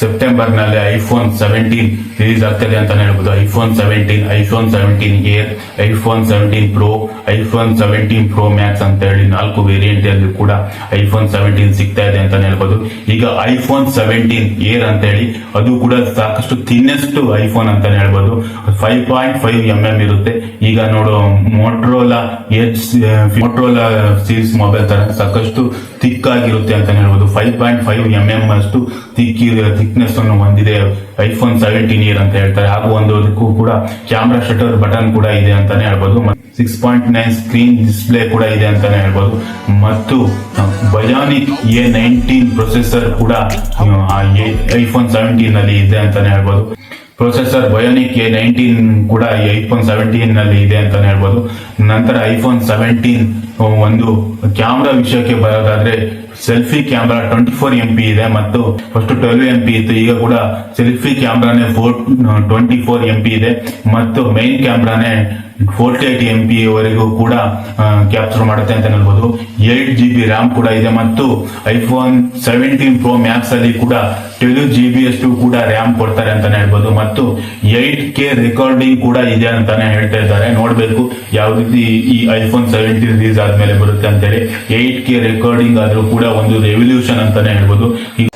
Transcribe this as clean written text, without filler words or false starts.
September ನಲ್ಲಿ iPhone 17 release ಆಗ್ತದೆ ಅಂತಾನೆ ಹೇಳ್ಬೋದು. IPhone 17, iPhone 17 air, iPhone 17 pro, iPhone 17 pro Max ಅಂತ ಹೇಳಿ 4 ವೇರಿಯಂಟ್ ಅಲ್ಲಿ ಕೂಡ ಐಫೋನ್ 17 ಸಿಗ್ತಾ ಇದೆ ಅಂತಾನೆ ಹೇಳ್ಬೋದು. ಈಗ ಐಫೋನ್ 17 ಏರ್ ಅಂತ ಹೇಳಿ ಅದು ಕೂಡ ಸಾಕಷ್ಟು ಥಿನ್ನೆಸ್ಟ್ ಐಫೋನ್ ಅಂತಾನೆ ಹೇಳ್ಬೋದು. 5.5mm ಇರುತ್ತೆ. ಈಗ ನೋಡು ಮೋಟರೋಲಾ ಸೀರೀಸ್ ಮೊಬೈಲ್ ತರ ಸಾಕಷ್ಟು ಥಿಕ್ ಆಗಿರುತ್ತೆ ಅಂತಾನೆ ಹೇಳ್ಬೋದು. 5.5mm ಅಷ್ಟು ಥಿಕ್ನೆಸ್ ಅನ್ನು ಹೊಂದಿದೆ ಐಫೋನ್ 17 ಏರ್ ಅಂತ ಹೇಳ್ತಾರೆ. ಹಾಗೂ ಒಂದಕ್ಕೂ ಕೂಡ ಕ್ಯಾಮ್ರಾ ಶಟರ್ ಬಟನ್ ಕೂಡ ಇದೆ ಅಂತಾನೆ ಹೇಳ್ಬೋದು. 6.9 ಸ್ಕ್ರೀನ್ ಡಿಸ್ಪ್ಲೇ ಕೂಡ ಇದೆ ಅಂತಾನೆ ಹೇಳ್ಬೋದು. ಮತ್ತು ಬಯೋನಿಕ್ A19 ಪ್ರೊಸೆಸರ್ ಕೂಡ ಐಫೋನ್ 17 ನಲ್ಲಿ ಇದೆ ಅಂತಾನೆ ಹೇಳ್ಬೋದು. ಪ್ರೊಸೆಸರ್ ಬಯೋನಿಕ್ A19 ಕೂಡ ಐಫೋನ್ 17 ನಲ್ಲಿ ಇದೆ ಅಂತಾನೆ ಹೇಳ್ಬೋದು. ನಂತರ ಐಫೋನ್ 17 ಒಂದು ಕ್ಯಾಮ್ರಾ ವಿಷಯಕ್ಕೆ ಬರೋದಾದ್ರೆ ಸೆಲ್ಫಿ ಕ್ಯಾಮ್ರಾ 24MP ಇದೆ ಮತ್ತು ಫಸ್ಟ್ 12MP ಇತ್ತು. ಈಗ ಕೂಡ ಸೆಲ್ಫಿ ಕ್ಯಾಮ್ರಾನೇ 24MP ಇದೆ ಮತ್ತು ಮೈನ್ ಕ್ಯಾಮ್ರಾನೇ 48MP ವರೆಗೂ ಕೂಡ ಕ್ಯಾಪ್ಚರ್ ಮಾಡುತ್ತೆ ಅಂತ ಹೇಳ್ಬೋದು. 8GB ರ್ಯಾಮ್ ಕೂಡ ಇದೆ ಮತ್ತು ಐಫೋನ್ 17 ಪ್ರೋ ಮ್ಯಾಕ್ಸ್ ಅಲ್ಲಿ ಕೂಡ 12GB ಅಷ್ಟು ಕೂಡ ರ್ಯಾಮ್ ಕೊಡ್ತಾರೆ ಅಂತಾನೆ ಹೇಳ್ಬೋದು. ಮತ್ತು 8K ರೆಕಾರ್ಡಿಂಗ್ ಕೂಡ ಇದೆ ಅಂತಾನೆ ಹೇಳ್ತಾ ಇದ್ದಾರೆ. ನೋಡ್ಬೇಕು ಯಾವ ರೀತಿ ಈ ಐಫೋನ್ 17 ರಿಲೀಸ್ ಆದ್ಮೇಲೆ ಬರುತ್ತೆ ಅಂತೇಳಿ. 8K ರೆಕಾರ್ಡಿಂಗ್ ಆದ್ರೂ ಕೂಡ ಒಂದು ರೆವಲ್ಯೂಷನ್ ಅಂತಾನೆ ಹೇಳ್ಬೋದು. ಈಗ